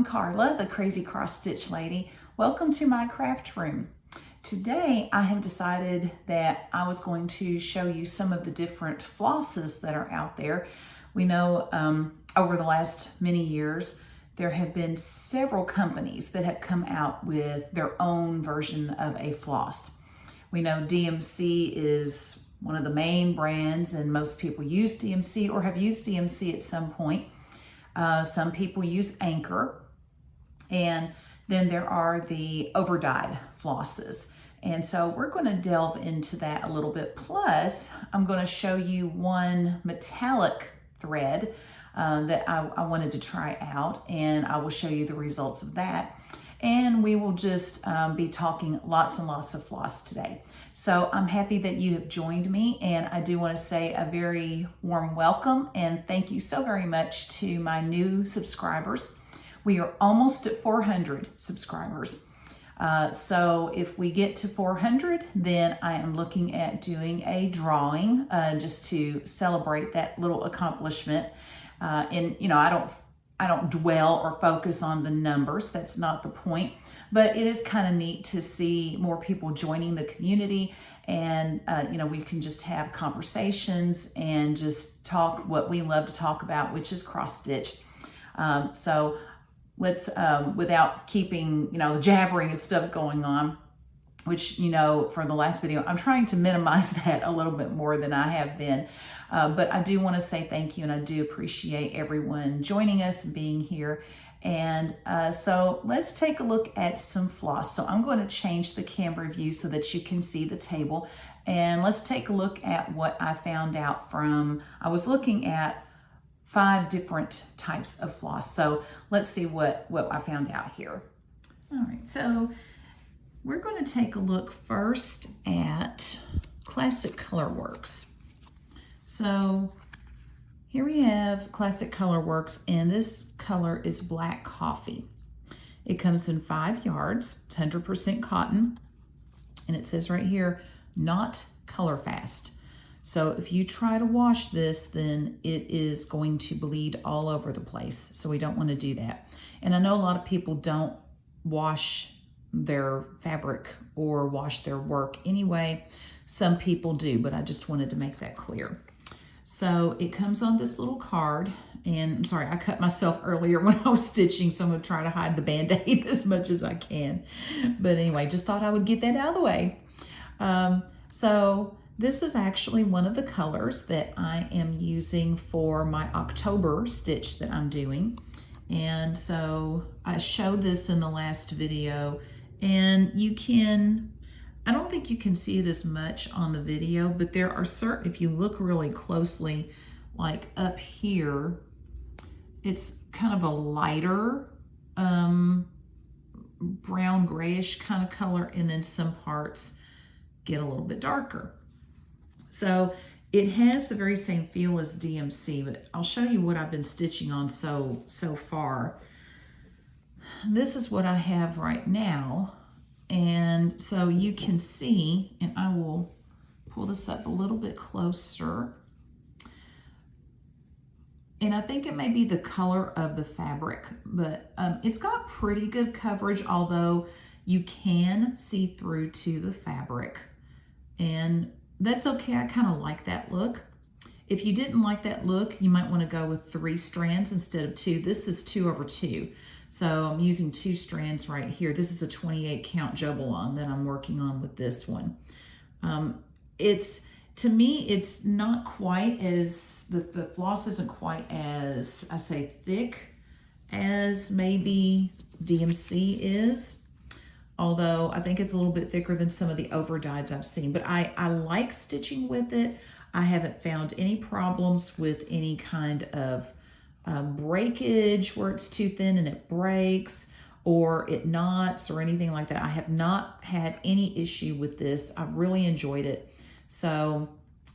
Carla, the Crazy Cross Stitch Lady. Welcome to my craft room. Today I have decided that I was going to show you some of the different flosses that are out there. We know over the last many years there have been several companies that have come out with their own version of a floss. We know DMC is one of the main brands and most people use DMC or have used DMC at some point. Some people use Anchor, and then there are the Overdyed flosses. And so we're going to delve into that a little bit. Plus, I'm going to show you one metallic thread that I wanted to try out, and I will show you the results of that. And we will just be talking lots and lots of floss today. So I'm happy that you have joined me, and I do want to say a very warm welcome and thank you so very much to my new subscribers. We are almost at 400 subscribers. So if we get to 400, then I am looking at doing a drawing just to celebrate that little accomplishment. And you know, I don't dwell or focus on the numbers. That's not the point. But it is kind of neat to see more people joining the community, and you know, we can just have conversations and just talk what we love to talk about, which is cross stitch. So let's, without keeping, you know, the jabbering and stuff going on, which, you know, for the last video, I'm trying to minimize that a little bit more than I have been. But I do want to say thank you, and I do appreciate everyone joining us and being here. And so let's take a look at some floss. So I'm going to change the camera view so that you can see the table. And let's take a look at what I found out from, I was looking at 5 different types of floss. So let's see what I found out here. All right, so we're going to take a look first at Classic Colorworks. So here we have Classic Colorworks, and this color is Black Coffee. It comes in 5 yards, it's 100% cotton, and it says right here, not color fast. So if you try to wash this, then it is going to bleed all over the place. So we don't want to do that. And I know a lot of people don't wash their fabric or wash their work anyway. Some people do, but I just wanted to make that clear. So it comes on this little card, and I'm sorry, I cut myself earlier when I was stitching, so I'm going to try to hide the Band-Aid as much as I can. But anyway, just thought I would get that out of the way. So this is actually one of the colors that I am using for my October stitch that I'm doing. And so I showed this in the last video, and you can, I don't think you can see it as much on the video, but there are certain, if you look really closely, like up here, it's kind of a lighter brown grayish kind of color, and then some parts get a little bit darker. So it has the very same feel as DMC, but I'll show you what I've been stitching on so far. This is what I have right now. And so you can see, and I will pull this up a little bit closer. And I think it may be the color of the fabric, but it's got pretty good coverage, although you can see through to the fabric. And that's okay, I kind of like that look. If you didn't like that look, you might want to go with 3 strands instead of 2. This is 2 over 2. So I'm using 2 strands right here. This is a 28 count Jobalon that I'm working on with this one. To me, it's not quite as, the floss isn't quite as, I say, thick as maybe DMC is. Although I think it's a little bit thicker than some of the overdyes I've seen. But I like stitching with it. I haven't found any problems with any kind of breakage where it's too thin and it breaks, or it knots or anything like that. I have not had any issue with this. I've really enjoyed it. So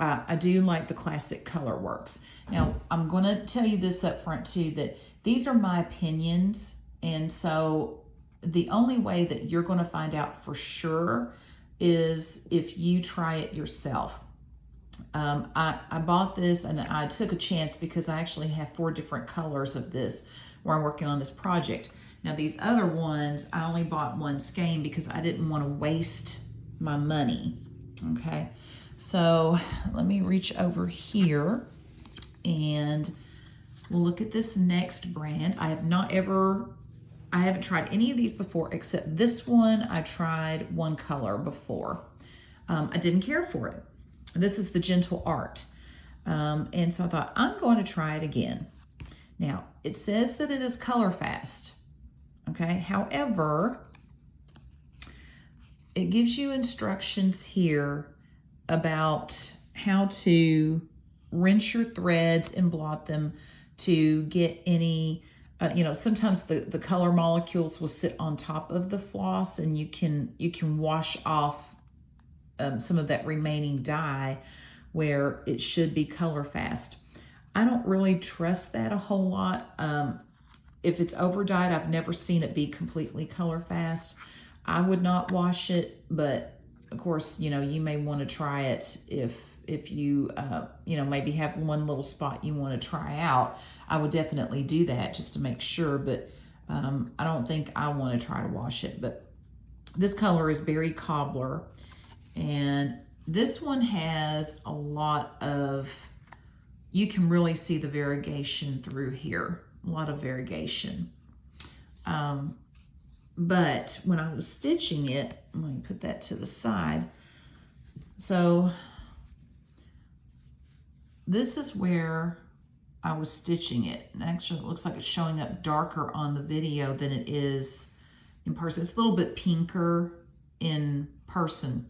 I do like the Classic Colorworks. Now I'm going to tell you this up front too, that these are my opinions, and so the only way that you're going to find out for sure is if you try it yourself. I bought this, and I took a chance because I actually have 4 different colors of this where I'm working on this project. Now these other ones, I only bought one skein because I didn't want to waste my money, okay? So let me reach over here and we'll look at this next brand. I haven't tried any of these before except this one. I tried one color before. I didn't care for it. This is the Gentle Art. And so I thought, I'm going to try it again. Now, it says that it is color fast, okay? However, it gives you instructions here about how to rinse your threads and blot them to get any, you know, sometimes the color molecules will sit on top of the floss and you can wash off some of that remaining dye where it should be color fast. I don't really trust that a whole lot. If it's overdyed, I've never seen it be completely color fast. I would not wash it, but of course, you know, you may want to try it if you, you know, maybe have one little spot you want to try out. I would definitely do that just to make sure, but I don't think I want to try to wash it. But this color is Berry Cobbler, and this one has a lot of, you can really see the variegation through here, a lot of variegation. But when I was stitching it, let me put that to the side. So this is where I was stitching it. And actually it looks like it's showing up darker on the video than it is in person. It's a little bit pinker in person,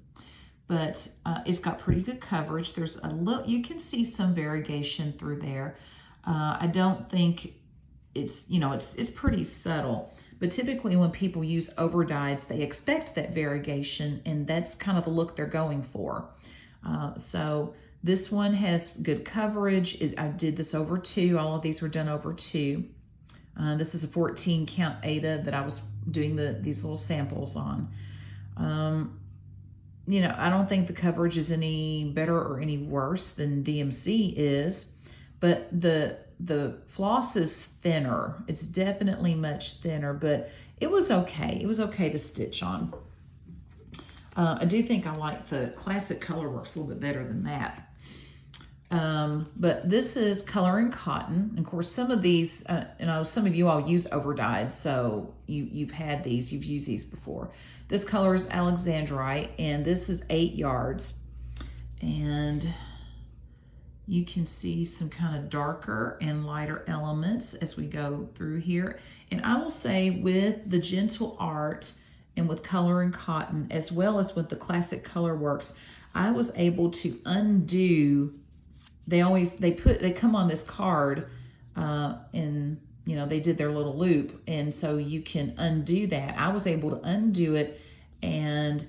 but it's got pretty good coverage. There's a little, you can see some variegation through there. I don't think it's, you know, it's pretty subtle, but typically when people use overdyes, they expect that variegation, and that's kind of the look they're going for. So this one has good coverage. I did this over 2. All of these were done over 2. This is a 14 count Aida that I was doing these little samples on. You know, I don't think the coverage is any better or any worse than DMC is, but the floss is thinner. It's definitely much thinner, but it was okay. It was okay to stitch on. I do think I like the Classic Colorworks a little bit better than that. But this is Color and Cotton. And of course, some of these, you know, some of you all use overdyed, so you've had these, you've used these before. This color is Alexandrite, and this is 8 yards. And you can see some kind of darker and lighter elements as we go through here. And I will say with the Gentle Art and with Color and Cotton, as well as with the Classic Colorworks, I was able to undo. They come on this card, and you know, they did their little loop, and so you can undo that. I was able to undo it and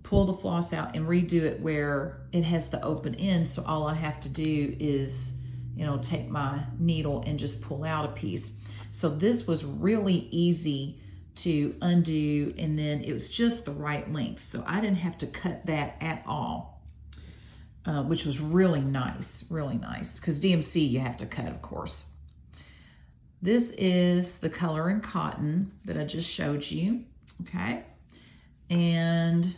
pull the floss out and redo it where it has the open end. So all I have to do is, you know, take my needle and just pull out a piece. So this was really easy to undo, and then it was just the right length. So I didn't have to cut that at all. Which was really nice, because DMC you have to cut, of course. This is the Color and Cotton that I just showed you, okay? And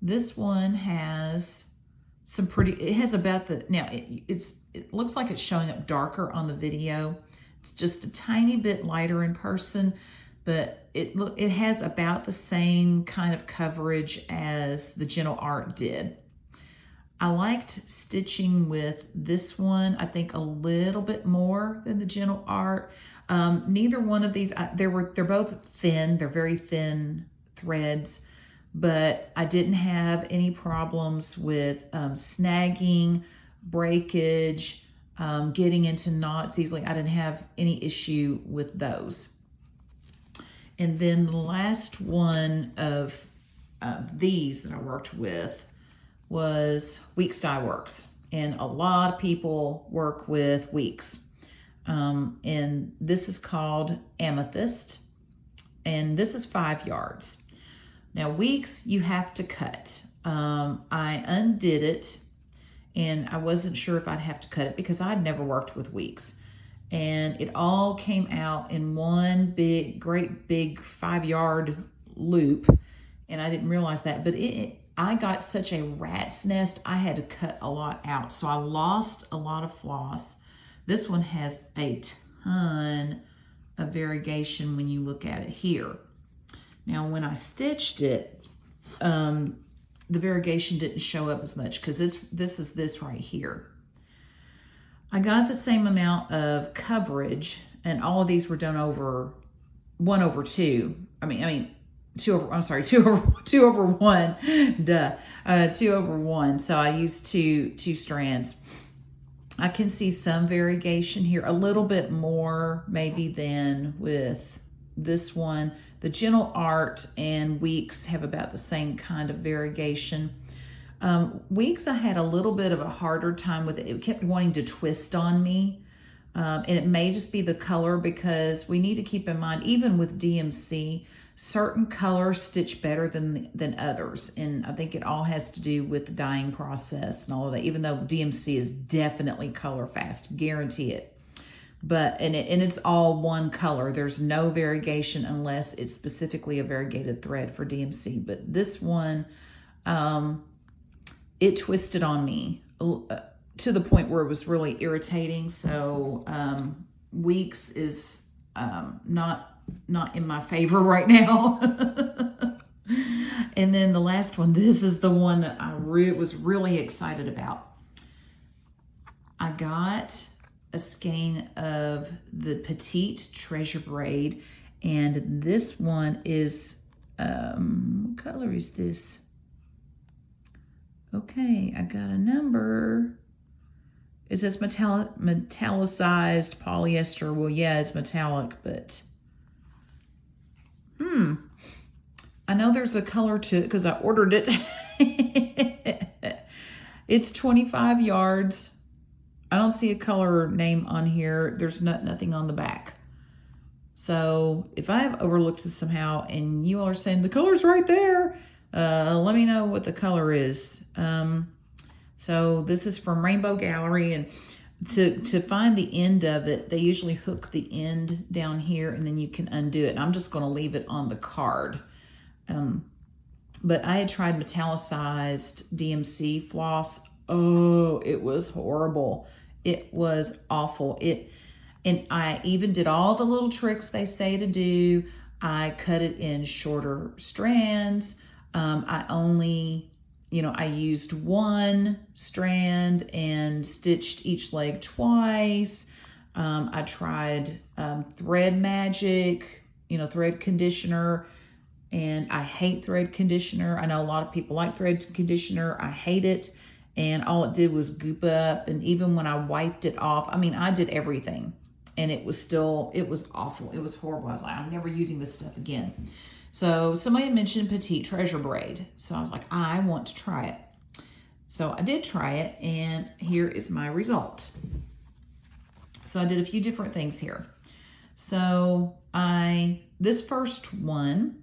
this one has some pretty, it has about the, now it looks like it's showing up darker on the video. It's just a tiny bit lighter in person, but it has about the same kind of coverage as the Gentle Art did. I liked stitching with this one, I think a little bit more than the Gentle Art. Neither one of these, they're both thin, they're very thin threads, but I didn't have any problems with snagging, breakage, getting into knots easily. I didn't have any issue with those. And then the last one of these that I worked with was Weeks Dye Works, and a lot of people work with Weeks, and this is called Amethyst, and this is 5 yards. Now Weeks you have to cut. I undid it, and I wasn't sure if I'd have to cut it because I'd never worked with Weeks, and it all came out in one great big 5-yard loop, and I didn't realize that, but I got such a rat's nest, I had to cut a lot out, so I lost a lot of floss. This one has a ton of variegation when you look at it here. Now, when I stitched it, the variegation didn't show up as much because this is this right here. I got the same amount of coverage, and all of these were done over 1/2. I mean 2 over, I'm sorry, 2/1, duh, 2/1. So I used two strands. I can see some variegation here, a little bit more maybe than with this one. The Gentle Art and Weeks have about the same kind of variegation. Weeks, I had a little bit of a harder time with it. It kept wanting to twist on me. And it may just be the color, because we need to keep in mind, even with DMC, certain colors stitch better than others. And I think it all has to do with the dyeing process and all of that, even though DMC is definitely color fast, guarantee it. But, and it's all one color. There's no variegation unless it's specifically a variegated thread for DMC. But this one, it twisted on me to the point where it was really irritating. So Weeks is not in my favor right now. And then the last one, this is the one that I was really excited about. I got a skein of the Petite Treasure Braid, and this one is, what color is this? Okay, I got a number. It says metallicized polyester. Well, yeah, it's metallic, but I know there's a color to it because I ordered it. It's 25 yards. I don't see a color name on here. There's nothing on the back. So if I have overlooked it somehow and you all are saying the color's right there, let me know what the color is. So this is from Rainbow Gallery, and to find the end of it, they usually hook the end down here and then you can undo it. And I'm just going to leave it on the card. But I had tried metallicized DMC floss. Oh, it was horrible. It was awful. And I even did all the little tricks they say to do. I cut it in shorter strands. I only, I used one strand and stitched each leg twice. I tried thread magic, thread conditioner, and I hate thread conditioner. I know a lot of people like thread conditioner. I hate it. And all it did was goop up. And even when I wiped it off, I did everything. And it was awful. It was horrible. I was like, I'm never using this stuff again. So somebody had mentioned Petite Treasure Braid. So I was like, I want to try it. So I did try it, and here is my result. So I did a few different things here. So this first one,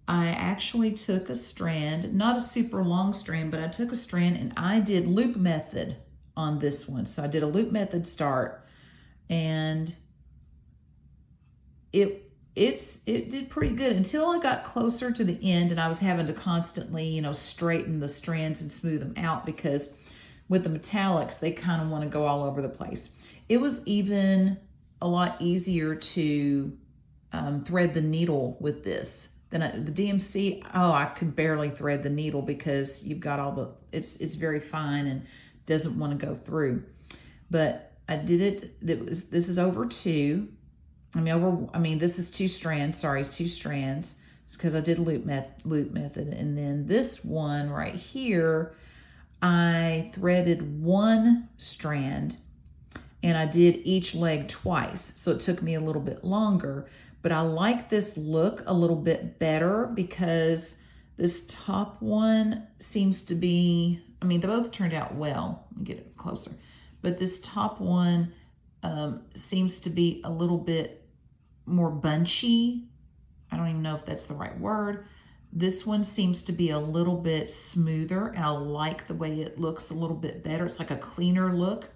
I actually took a strand, not a super long strand, but I took a strand and I did loop method on this one. So I did a loop method start, and it did pretty good until I got closer to the end, and I was having to constantly, straighten the strands and smooth them out, because with the metallics, they kind of want to go all over the place. It was even a lot easier to thread the needle with this than the DMC. Oh, I could barely thread the needle because you've got it's very fine and doesn't want to go through. But I did it. This is over 2. This is 2 strands. Sorry, it's 2 strands. It's because I did loop method. And then this one right here, I threaded 1 strand, and I did each leg twice. So it took me a little bit longer, but I like this look a little bit better because this top one seems to be, they both turned out well. Let me get it closer. But this top one seems to be a little bit more bunchy. I don't even know if that's the right word. This one seems to be a little bit smoother, and I like the way it looks a little bit better. It's like a cleaner look.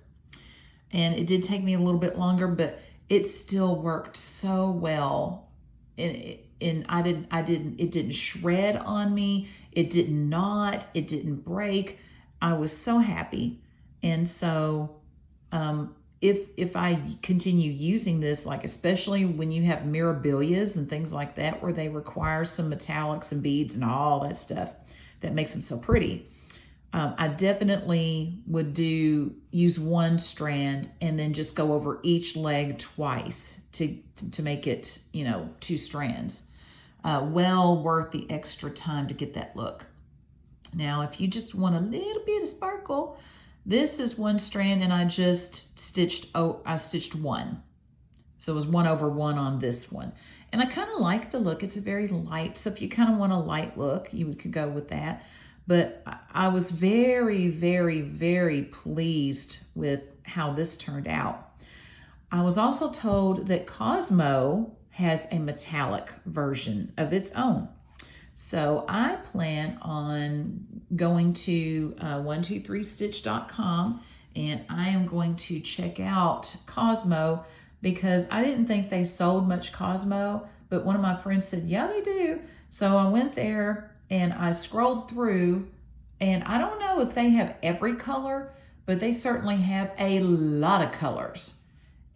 And it did take me a little bit longer, but it still worked so well. And it didn't shred on me. It did not, it didn't break. I was so happy. And so, if I continue using this, like especially when you have mirabilias and things like that, where they require some metallics and beads and all that stuff that makes them so pretty, I definitely would use one strand and then just go over each leg twice to make it, 2 strands. Well worth the extra time to get that look. Now, if you just want a little bit of sparkle, this is one strand and I just stitched, I stitched 1. So it was 1 over 1 on this one. And I kind of like the look. It's a very light. So if you kind of want a light look, you could go with that. But I was very, very, very pleased with how this turned out. I was also told that Cosmo has a metallic version of its own. So I plan on going to 123stitch.com and I am going to check out Cosmo, because I didn't think they sold much Cosmo, but one of my friends said, yeah, they do. So I went there and I scrolled through, and I don't know if they have every color, but they certainly have a lot of colors,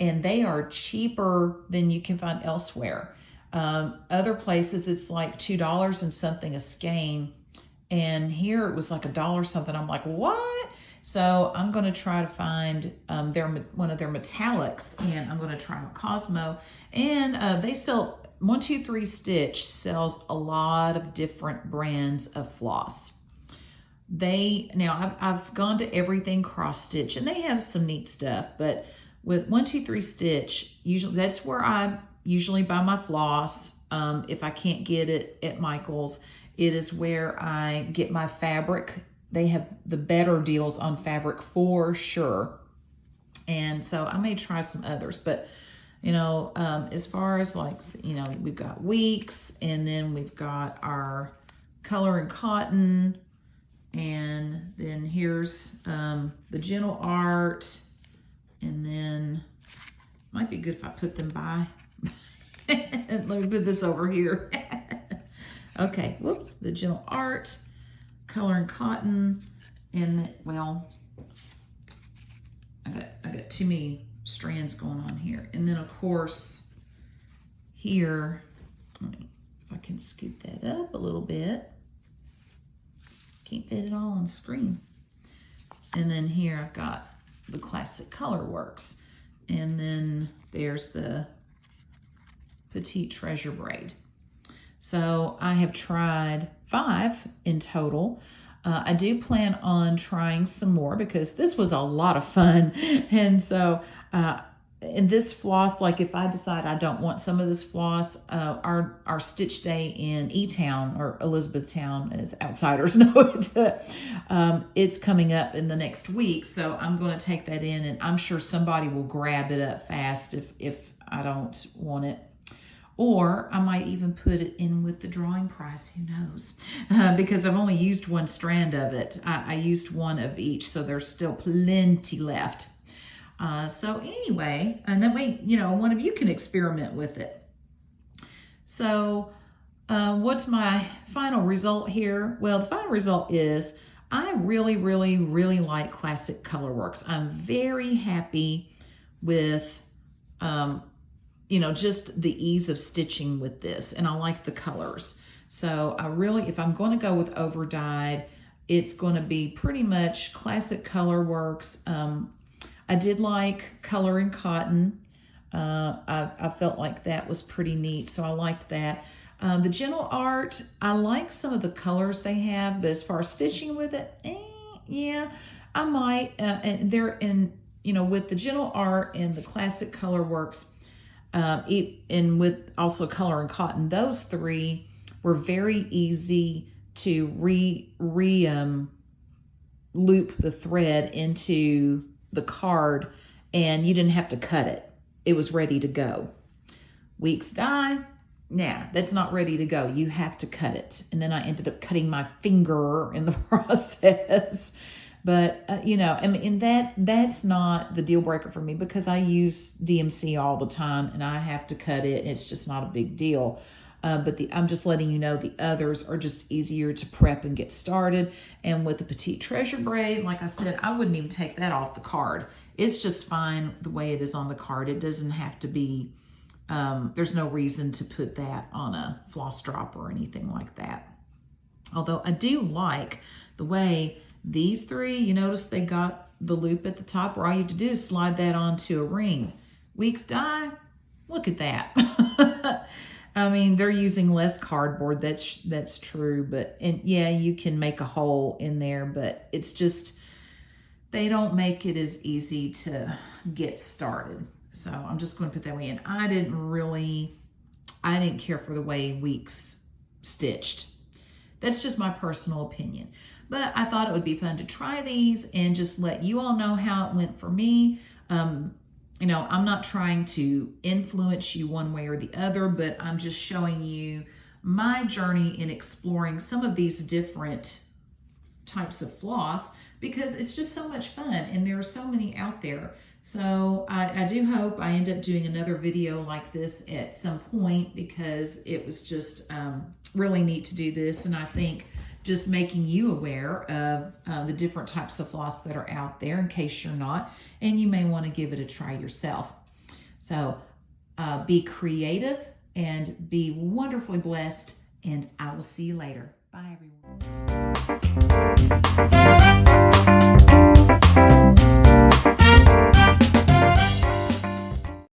and they are cheaper than you can find elsewhere. Other places it's like $2 and something a skein, and here it was like $1 something. I'm like, what? So I'm going to try to find one of their metallics, and I'm going to try out Cosmo. And they sell, 123 Stitch sells a lot of different brands of floss. Now I've gone to Everything Cross Stitch, and they have some neat stuff, but with 123 Stitch, usually that's where I usually buy my floss. If I can't get it at Michael's, it is where I get my fabric. They have the better deals on fabric for sure. And so I may try some others, but as far as like, we've got Weeks, and then we've got our Color and Cotton, and then here's the Gentle Art, and then might be good if I put them by. Let me put this over here. Okay, whoops, the Gentle Art, Color and Cotton, and well, I got too many strands going on here. And then of course here, if I can scoot that up a little bit. Can't fit it all on the screen. And then here I've got the Classic Color Works. And then there's the Petite Treasure Braid. So I have tried 5 in total. I do plan on trying some more because this was a lot of fun. And so in this floss, like if I decide I don't want some of this floss, our stitch day in E-Town, or Elizabethtown as outsiders know it, it's coming up in the next week. So I'm going to take that in, and I'm sure somebody will grab it up fast if I don't want it. Or I might even put it in with the drawing prize, who knows? Because I've only used 1 strand of it. I used 1 of each, so there's still plenty left. So anyway, and that way, one of you can experiment with it. So what's my final result here? Well, the final result is I really, really, really like Classic Color Works. I'm very happy with just the ease of stitching with this, and I like the colors. So I really, if I'm going to go with Overdyed, it's going to be pretty much Classic Color Works. I did like Color and Cotton. I felt like that was pretty neat, so I liked that. The Gentle Art, I like some of the colors they have, but as far as stitching with it, yeah, I might. And they're in, with the Gentle Art and the Classic Color Works, and with also Color and Cotton, those 3 were very easy to loop the thread into the card, and you didn't have to cut it. It was ready to go. Weeks Die, nah, that's not ready to go. You have to cut it. And then I ended up cutting my finger in the process. But, you know, I mean, and that's not the deal breaker for me because I use DMC all the time and I have to cut it. It's just not a big deal. But I'm just letting you know the others are just easier to prep and get started. And with the Petite Treasure braid, like I said, I wouldn't even take that off the card. It's just fine the way it is on the card. It doesn't have to be, there's no reason to put that on a floss drop or anything like that. Although I do like the way these three, you notice they got the loop at the top where all you have to do is slide that onto a ring. Weeks dye, look at that. I mean, they're using less cardboard, that's true, but, and yeah, you can make a hole in there, but it's just, they don't make it as easy to get started. So I'm just going to put that way in. I didn't care for the way Weeks stitched. That's just my personal opinion. But I thought it would be fun to try these and just let you all know how it went for me. You know, I'm not trying to influence you one way or the other, but I'm just showing you my journey in exploring some of these different types of floss because it's just so much fun and there are so many out there. So I do hope I end up doing another video like this at some point because it was just really neat to do this. And I think just making you aware of the different types of floss that are out there in case you're not, and you may want to give it a try yourself. So be creative and be wonderfully blessed, and I will see you later. Bye, everyone.